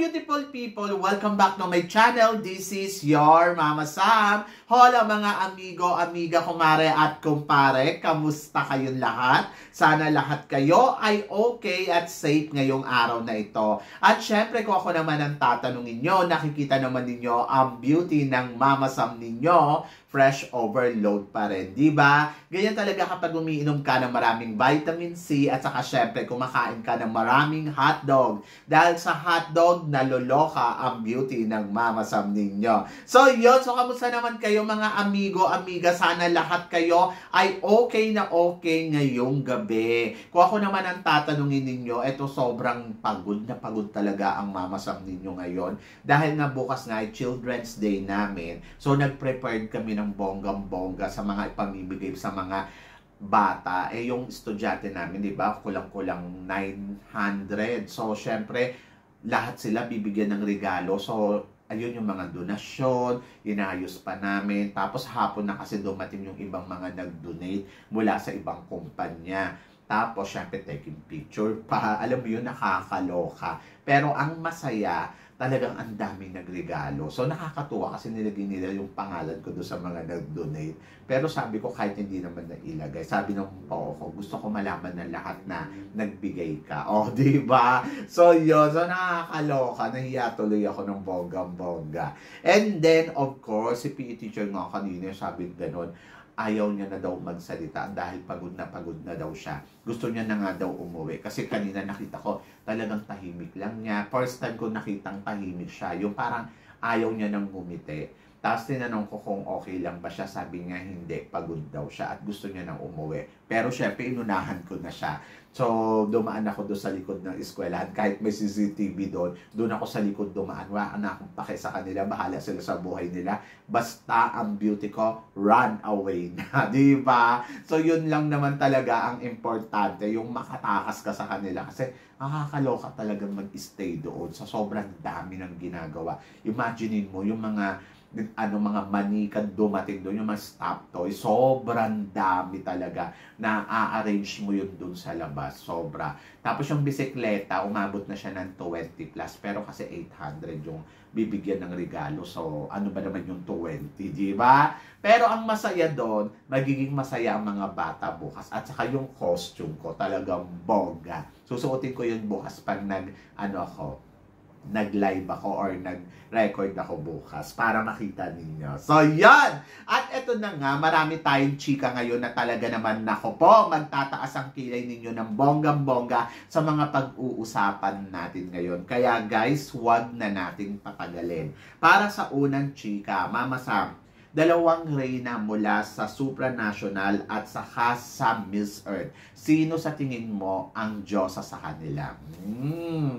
beautiful people! Welcome back to my channel. This is your Mama Sam. Hola mga amigo, amiga, kumare at kumpare. Kamusta kayong lahat? Sana lahat kayo ay okay at safe ngayong araw na ito. At syempre kung ako naman ang tatanungin nyo, nakikita naman ninyo ang beauty ng Mama Sam ninyo. Fresh overload pa rin, di ba? Ganyan talaga kapag umiinom ka ng maraming vitamin C at saka syempre kumakain ka ng maraming hotdog. Dahil sa hotdog, naloloka ang beauty ng Mama Sam ninyo. So yun, so kamusta naman kayo mga amigo, amiga? Sana lahat kayo ay okay na okay ngayong gabi. Kung ako naman ang tatanungin ninyo, eto sobrang pagod na pagod talaga ang Mama Sam ninyo ngayon. Dahil na bukas nga ay Children's Day namin. So nag-prepared kami ng bonggang-bongga sa mga ipamimigay sa mga bata. Eh, yung estudyante namin, di ba, kulang-kulang 900. So, syempre, lahat sila bibigyan ng regalo. So, ayun yung mga donasyon, inayos pa namin. Tapos, hapon na kasi dumating yung ibang mga nag-donate mula sa ibang kumpanya. Tapos, syempre, taking picture pa. Alam mo yun, nakakaloka. Pero, ang masaya, talagang ang daming nagregalo. So, nakakatuwa kasi nilagay nila yung pangalan ko doon sa mga nag-donate. Pero sabi ko, kahit hindi naman nailagay, sabi ng pao ko, gusto ko malaman na lahat na nagbigay ka. O, di ba? So, yun. So, nakakaloka. Nahiya tuloy ako ng bonggang-bongga. And then, of course, si PE teacher nga kanina, sabi ganun, ayaw niya na daw magsalita dahil pagod na daw siya. Gusto niya na nga daw umuwi. Kasi kanina nakita ko, talagang tahimik lang niya. First time ko nakitang tahimik siya. Yung parang ayaw niya nang ngumiti. Tapos tinanong ko kung okay lang ba siya. Sabi niya hindi, pagod daw siya at gusto niya nang umuwi. Pero syempre, inunahan ko na siya. So, dumaan ako doon sa likod ng eskwelahan. Kahit may CCTV doon ako sa likod dumaan. Wala na akong pake sa kanila. Bahala sila sa buhay nila. Basta ang beauty ko, run away na. Di ba? So, yun lang naman talaga ang importante. Yung makatakas ka sa kanila. Kasi, nakakaloka talagang mag-stay doon. Sa sobrang dami ng ginagawa. Imaginein mo, yung mga mga manikad dumating doon, yung mga stop toy, sobrang dami talaga na a-arrange mo yun doon sa labas, sobra. Tapos yung bisikleta, umabot na siya ng 20 plus, pero kasi 800 yung bibigyan ng regalo, so ano ba naman yung 20, di ba? Pero ang masaya doon, magiging masaya ang mga bata bukas, at saka yung costume ko, talagang bongga. Susuotin ko yun bukas pag nag-live ako or nag-record ako bukas para makita ninyo. So, yan! At eto na nga, marami tayong chika ngayon na talaga naman nako po, magtataas ang kilay ninyo ng bonggang-bongga sa mga pag-uusapan natin ngayon. Kaya guys, huwag na nating patagalin. Para sa unang chika, Mama Sam, dalawang reyna mula sa supranational at saka sa Miss Earth. Sino sa tingin mo ang Diyosa sa kanila?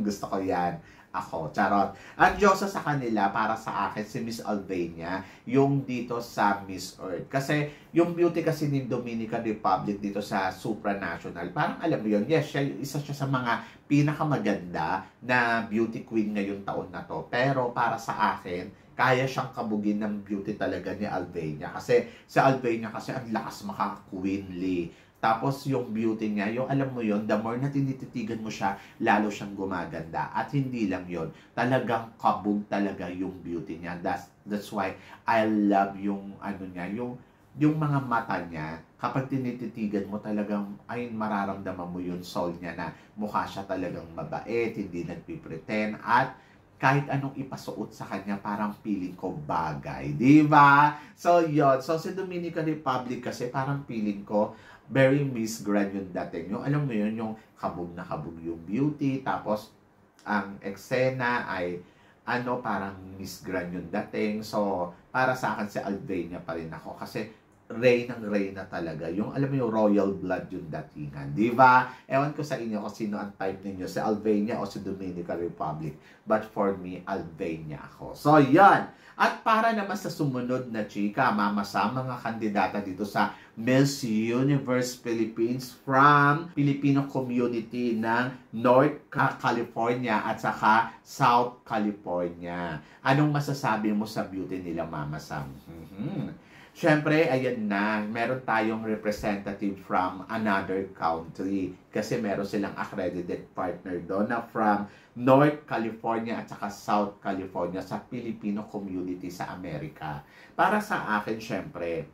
Gusto ko yan. Ako, charot. Ang Diyosa sa kanila, para sa akin, si Miss Albania, yung dito sa Miss Earth. Kasi, yung beauty kasi ni Dominican Republic dito sa supranational, parang alam mo yun, yes, isa siya sa mga pinakamaganda na beauty queen ngayong taon na to. Pero, para sa akin, kaya siyang kabugin ng beauty talaga ni Albania. Kasi, sa Albania kasi, ang lakas maka-queenly. Tapos yung beauty niya, yung alam mo yon, the more na tinititigan mo siya, lalo siyang gumaganda. At hindi lang yon, talagang kabog talaga yung beauty niya. That's why I love yung niya, yung mga mata niya. Kapag tinititigan mo talagang, ay mararamdaman mo yung soul niya na mukha siya talagang mabait, hindi nagpipretend, at kahit anong ipasuot sa kanya, parang feeling ko bagay. Di ba? So, yun. So, si Dominican Republic kasi parang feeling ko, very Miss Grand yung dating. Yung, alam mo yun, yung kabog na kabog yung beauty. Tapos, ang eksena ay, parang Miss Grand yung dating. So, para sa akin, si Albania pa rin ako. Kasi, reyna talaga. Yung, alam mo yung royal blood yung datingan. Di ba? Ewan ko sa inyo kung sino ang type ninyo. Si Albania o si Dominican Republic. But for me, Albania ako. So, yan. At para naman sa sumunod na chika, Mama Sam, mga kandidata dito sa Miss Universe Philippines from Filipino community ng North California at saka South California. Anong masasabi mo sa beauty nila, Mama Sam? Siyempre, ayan na, meron tayong representative from another country kasi meron silang accredited partner doon na from North California at saka South California sa Filipino community sa Amerika. Para sa akin, siyempre,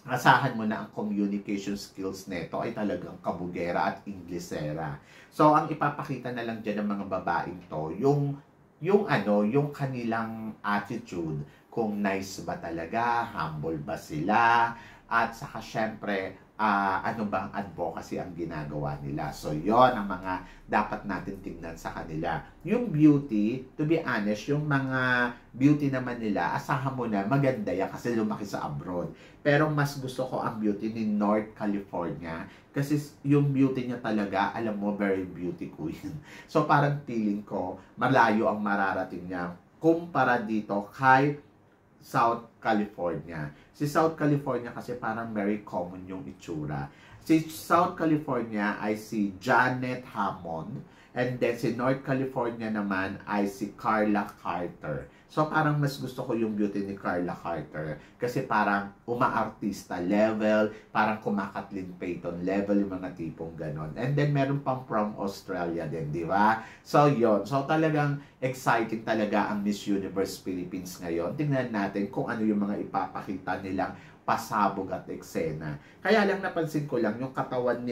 asahan mo na ang communication skills nito ay talagang kabugera at Inglesera. So, ang ipapakita na lang dyan ng mga babaeng to, yung kanilang attitude, kung nice ba talaga, humble ba sila, at saka syempre, ano bang advocacy ang ginagawa nila. So, yon ang mga dapat natin tingnan sa kanila. Yung beauty, to be honest, yung mga beauty naman nila, asahan mo na maganda yan kasi lumaki sa abroad. Pero mas gusto ko ang beauty ni North California kasi yung beauty niya talaga, alam mo, very beauty queen. So, parang feeling ko, malayo ang mararating niya kumpara dito kay South California. Si South California kasi parang very common yung itsura. Si South California ay si Janet Hammond, and then si North California naman ay si Carla Carter. So parang mas gusto ko yung beauty ni Carla Carter kasi parang umaartista level, parang kumakatlin Payton level, yung mga tipong ganon. And then meron pang from Australia din, di ba? So yon. So talagang exciting talaga ang Miss Universe Philippines ngayon. Tingnan natin kung ano yung mga ipapakita nilang pasabog at eksena. Kaya lang napansin ko lang yung katawan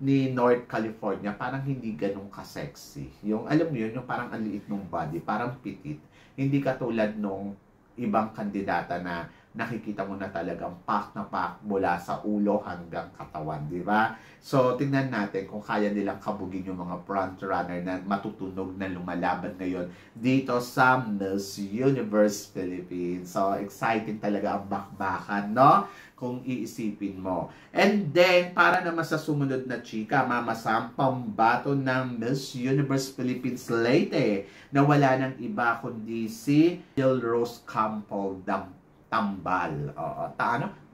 ni North California, parang hindi ganun ka-sexy. Yung, alam mo yun, yung parang ang liit ng body, parang pitit. Hindi katulad nung ibang kandidata na nakikita mo na talagang pack na pack mula sa ulo hanggang katawan, di ba? So, tingnan natin kung kaya nilang kabugin yung mga front runner na matutunog na lumalaban ngayon dito sa Miss Universe Philippines. So, exciting talaga ang bakbakan, no? Kung iisipin mo. And then, para naman sa sumunod na chika, Mama Sam, pambato ng Miss Universe Philippines Leyte na wala ng iba kundi si Jill Rose Campbell Tambal. Oo,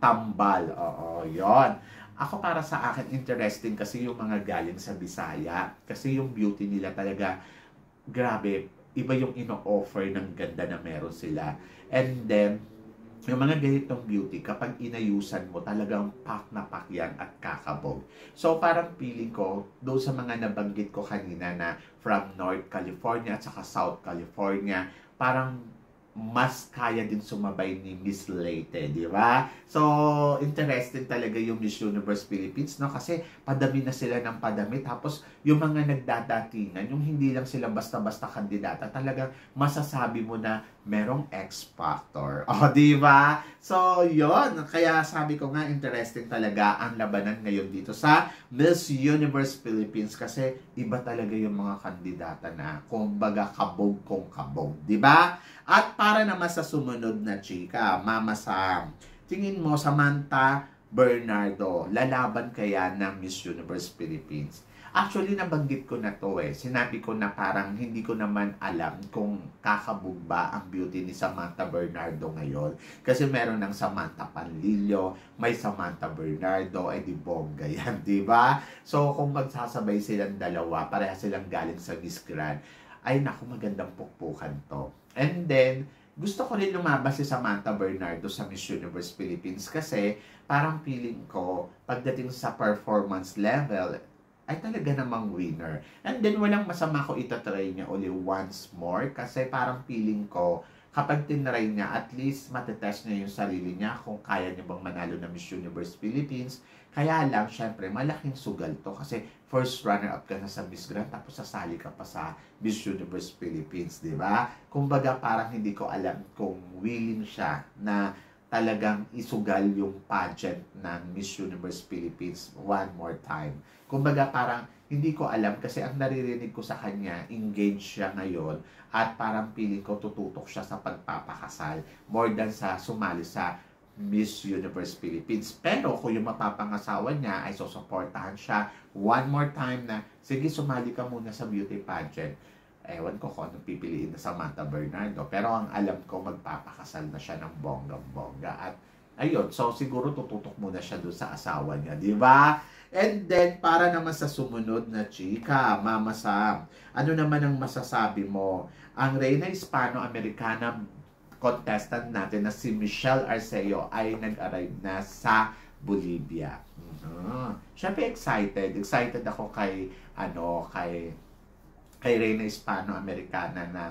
Tambal. Oo, yon. Ako para sa akin, interesting kasi yung mga galing sa Bisaya. Kasi yung beauty nila talaga, grabe, iba yung ino-offer ng ganda na meron sila. And then, yung mga ganitong beauty, kapag inayusan mo, talagang pak na pak yan at kakabog. So, parang feeling ko, doon sa mga nabanggit ko kanina na from North California at saka South California, parang mas kaya din sumabay ni Miss Leyte, di ba? So, interesting talaga yung Miss Universe Philippines, no? Kasi padami na sila ng padami. Tapos, yung mga nagdadatingan, yung hindi lang sila basta-basta kandidata, talagang masasabi mo na merong X Factor. O, di ba? So, yon. Kaya sabi ko nga, interesting talaga ang labanan ngayon dito sa Miss Universe Philippines kasi iba talaga yung mga kandidata na kumbaga kabog kung kabog, di ba? At para naman sa sumunod na chika, Mama Sam, tingin mo Samantha Bernardo, lalaban kaya ng Miss Universe Philippines? Actually, nabanggit ko na to eh. Sinabi ko na parang hindi ko naman alam kung kakabog ba ang beauty ni Samantha Bernardo ngayon. Kasi meron ng Samantha Panlilio, may Samantha Bernardo, di bongga yan, di ba? So, kung magsasabay silang dalawa, pareha silang galing sa Miss Grand, ay naku, magandang pukpukan to. And then, gusto ko rin lumabas si Samantha Bernardo sa Miss Universe Philippines kasi parang feeling ko, pagdating sa performance level, ay talaga namang winner. And then, walang masama ko itatry niya uli once more kasi parang feeling ko, kapag tinry niya, at least matetest niya yung sarili niya kung kaya niya bang manalo na Miss Universe Philippines. Kaya lang, syempre, malaking sugal to kasi first runner-up ka na sa Miss Grand tapos sasali ka pa sa Miss Universe Philippines, di ba? Kumbaga, parang hindi ko alam kung willing siya na talagang isugal yung pageant ng Miss Universe Philippines one more time. Kumbaga parang hindi ko alam kasi ang naririnig ko sa kanya, engaged siya ngayon at parang feeling ko tututok siya sa pagpapakasal more than sa sumali sa Miss Universe Philippines. Pero kung yung mapapangasawa niya ay susuportahan siya one more time na, sige sumali ka muna sa beauty pageant. Ewan ko kung anong pipiliin na Samantha Bernardo. Pero ang alam ko, magpapakasal na siya ng bonggang-bongga. At ayun, so siguro tututok muna siya doon sa asawa niya, di ba? And then, para naman sa sumunod na chika, Mama Sam, ano naman ang masasabi mo? Ang Reyna Hispano-Americana contestant natin na si Michelle Arceo ay nag-arrive na sa Bolivia. Siyempre excited ako kay Reyna Hispano-Americana na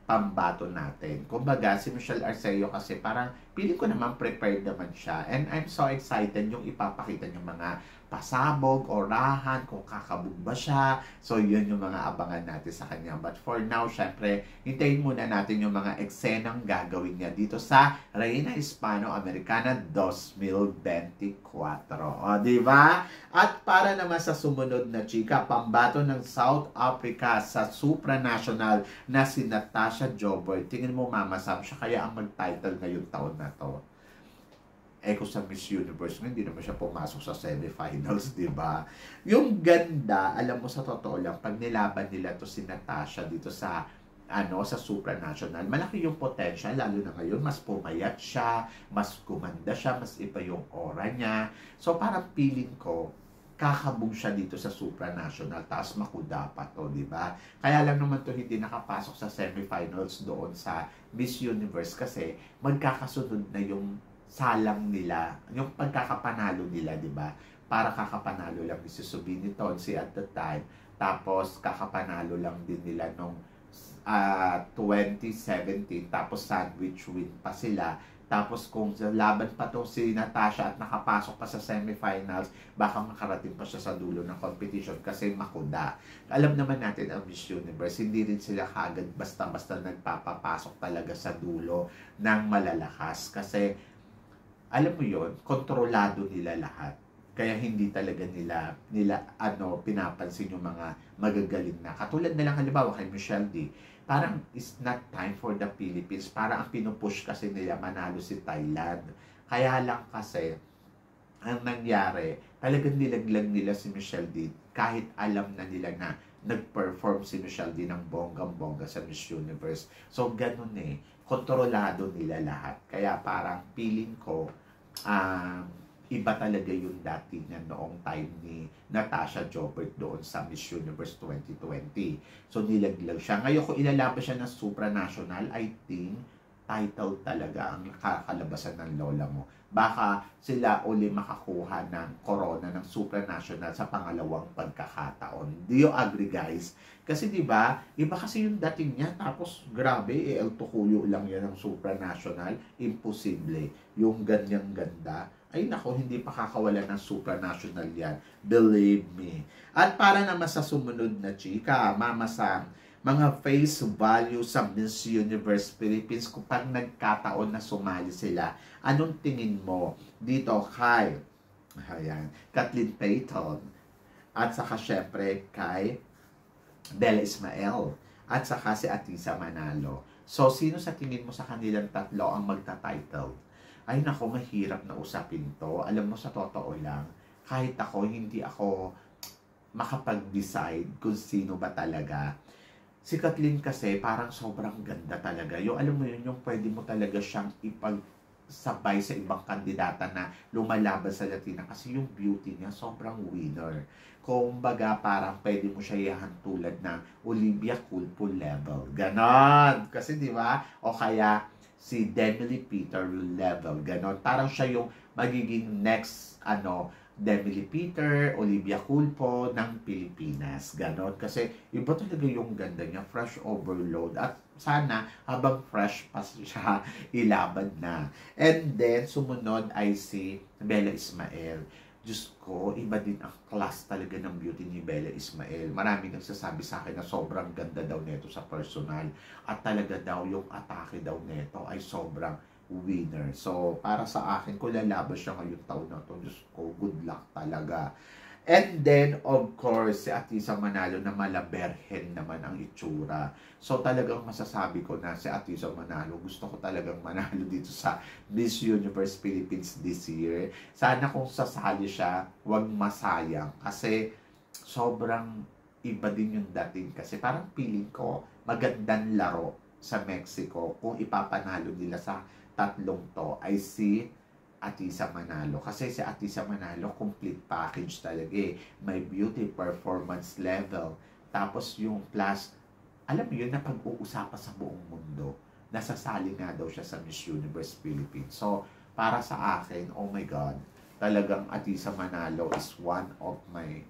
pambato natin. Kumbaga, si Michelle Arceo kasi parang pili ko naman prepared naman siya. And I'm so excited yung ipapakita yung mga pasabog, orahan, kung kakabog ba siya. So, yun yung mga abangan natin sa kanya. But for now, syempre, hintayin muna natin yung mga eksenang gagawin niya dito sa Reyna Hispano-Americana 2024. O, diba? At para naman sa sumunod na chika, pambato ng South Africa sa supranational na si Natasha Joubert. Tingin mo, Mama Sam, siya kaya ang mag-title ngayong taon na to? Kung sa Miss Universe, hindi naman siya pumasok sa semifinals, di ba? Yung ganda, alam mo sa totoo lang, pag nilaban nila to si Natasha dito sa sa supranational, malaki yung potential, lalo na ngayon, mas pumayat siya, mas gumanda siya, mas iba yung aura niya. So, parang feeling ko, kakabog siya dito sa supranational, taas makuda pa to, di ba? Kaya lang naman to hindi nakapasok sa semifinals doon sa Miss Universe kasi magkakasunod na yung salang nila, yung pagkakapanalo nila, di ba? Para kakapanalo lang si Subini Tonsi at the time, tapos kakapanalo lang din nila nung 2017, tapos sandwich win pa sila. Tapos kung laban pa to si Natasha at nakapasok pa sa semifinals, baka makarating pa siya sa dulo ng competition kasi makuda. Alam naman natin ang Miss Universe, hindi rin sila kagad basta-basta nagpapapasok talaga sa dulo ng malalakas. Kasi alam mo yon, kontrolado nila lahat. Kaya hindi talaga nila pinapansin yung mga magagaling na. Katulad na lang halimbawa kay Michelle D. Parang it's not time for the Philippines. Parang ang pinupush kasi nila manalo si Thailand. Kaya lang kasi ang nangyari, talagang nilaglag nila si Michelle D. Kahit alam na nila na nag-perform si Michelle D ng bonggang-bongga sa Miss Universe. So, ganun kontrolado nila lahat. Kaya parang feeling ko, iba talaga yung datingan noong time ni Natasha Joubert doon sa Miss Universe 2020. So, nilaglag siya. Ngayon, kung ilalaban siya ng supranational, I think, title talaga ang kakalabasan ng lola mo. Baka sila uli makakuha ng corona ng supranational sa pangalawang pagkakataon. Do you agree, guys? Kasi di ba iba kasi yung dating niya, tapos grabe, El Tukuyo lang yan ng supranational. Imposible. Yung ganyang ganda, ay nako, hindi pa kakawala ng supranational yan. Believe me. At para naman sa sumunod na chika, Mama Sam, mga face value sa Miss Universe Philippines kung pag nagkataon na sumali sila. Anong tingin mo dito kay Kathleen Payton at saka syempre kay Bella Ismael at saka si Atisa Manalo? So, sino sa tingin mo sa kanilang tatlo ang magta-title? Ay nako, mahirap na usapin to. Alam mo, sa totoo lang, kahit ako, hindi ako makapag-decide kung sino ba talaga. Si Kathleen kasi parang sobrang ganda talaga. Yung alam mo yun, yung pwede mo talaga siyang ipagsabay sa ibang kandidata na lumalaban sa Latina kasi yung beauty niya sobrang winner. Kumbaga parang pwede mo siya ihantulad ng Olivia Culpo level. Ganon. Kasi di ba? O kaya si Demi Peter level. Ganon. Parang siya yung magiging next Demi Peter, Olivia Culpo ng Pilipinas. Ganon. Kasi iba talaga yung ganda niya. Fresh overload. At sana habang fresh pa siya, ilaban na. And then, sumunod ay si Bella Ismael. Diyos ko, iba din ang class talaga ng beauty ni Bella Ismael. Maraming nagsasabi sa akin na sobrang ganda daw neto sa personal. At talaga daw yung atake daw neto ay sobrang winner. So, para sa akin, kung lalaban siya ngayong taon na to, Diyos ko, good luck talaga. And then, of course, si Atisa Manalo na malaberhen naman ang itsura. So, talagang masasabi ko na si Atisa Manalo, gusto ko talagang manalo dito sa Miss Universe Philippines this year. Sana kung sasali siya, huwag masayang. Kasi, sobrang iba din yung dating. Kasi parang feeling ko, magandang laro sa Mexico kung ipapanalo nila sa tatlong to ay si Atisa Manalo. Kasi si Atisa Manalo, complete package talaga May beauty, performance level. Tapos yung plus, alam mo yun na pag-uusapan sa buong mundo. nasasali nga daw siya sa Miss Universe Philippines. So, para sa akin, oh my God, talagang Atisa Manalo is one of my,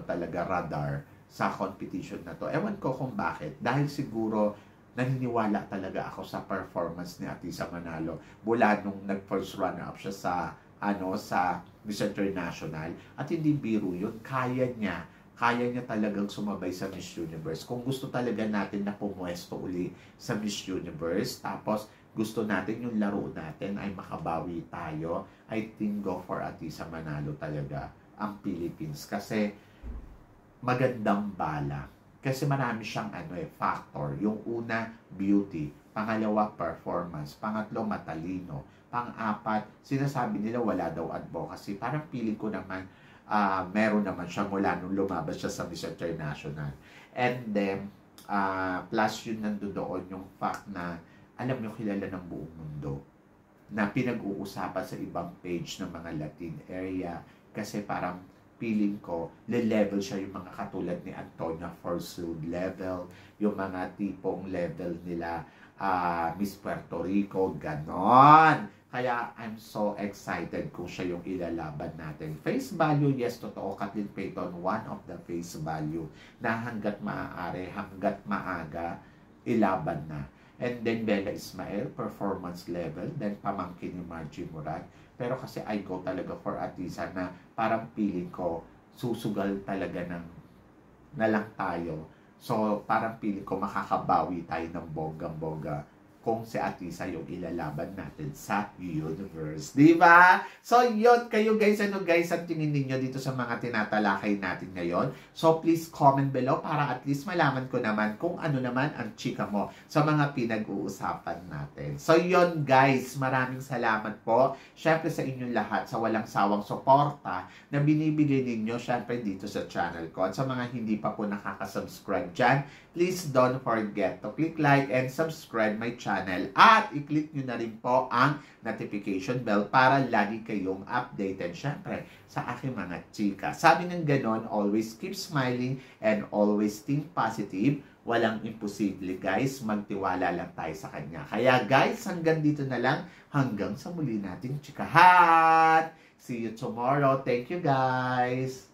talaga radar sa competition na to. Ewan ko kung bakit. Dahil siguro, naniniwala talaga ako sa performance ni Atisa Manalo. Mula nung nag-first runner-up siya sa Miss International. At hindi biro yun. Kaya niya talagang sumabay sa Miss Universe. Kung gusto talaga natin na pumuesto uli sa Miss Universe, tapos gusto natin yung laro natin ay makabawi tayo, I think go for Atisa Manalo talaga ang Philippines. Kasi magandang bala. Kasi marami siyang factor. Yung una, beauty. Pangalawa, performance. Pangatlo, matalino. Pang-apat, sinasabi nila wala daw advocacy. Parang feeling ko naman, meron naman siya mula nung lumabas siya sa Miss International. And then, plus yun nandoon yung fact na alam nyo, kilala ng buong mundo na pinag-uusapan sa ibang page ng mga Latin area kasi parang feeling ko, le-level siya yung mga katulad ni Antonia Forslund level, yung mga tipong level nila Miss Puerto Rico, ganon. Kaya I'm so excited kung siya yung ilalaban natin. Face value, yes, totoo, Kathleen Payton, one of the face value na hanggat maaari, hanggat maaga, ilaban na. And then Bella Ismael, performance level, then pamangkin ni Margie Murat. Pero kasi I go talaga for Atisa na parang feeling ko, susugal talaga na lang tayo. So parang feeling ko makakabawi tayo ng bonggang-bongga kung si Atisa yung ilalaban natin sa universe. Diba? So, yun. Kayo guys, ang tingin ninyo dito sa mga tinatalakay natin ngayon? So, please comment below para at least malaman ko naman kung ano naman ang chika mo sa mga pinag-uusapan natin. So, yun guys. Maraming salamat po. Syempre sa inyong lahat sa walang sawang suporta na binibigay ninyo syempre dito sa channel ko. At sa mga hindi pa po nakaka-subscribe dyan, please don't forget to click like and subscribe my channel. At i-click nyo na rin po ang notification bell para lagi kayong updated syempre sa aking mga chika. Sabi ng ganon, always keep smiling and always think positive. Walang imposible guys, magtiwala lang tayo sa kanya. Kaya guys, hanggang dito na lang, hanggang sa muli nating chikahan. See you tomorrow. Thank you guys.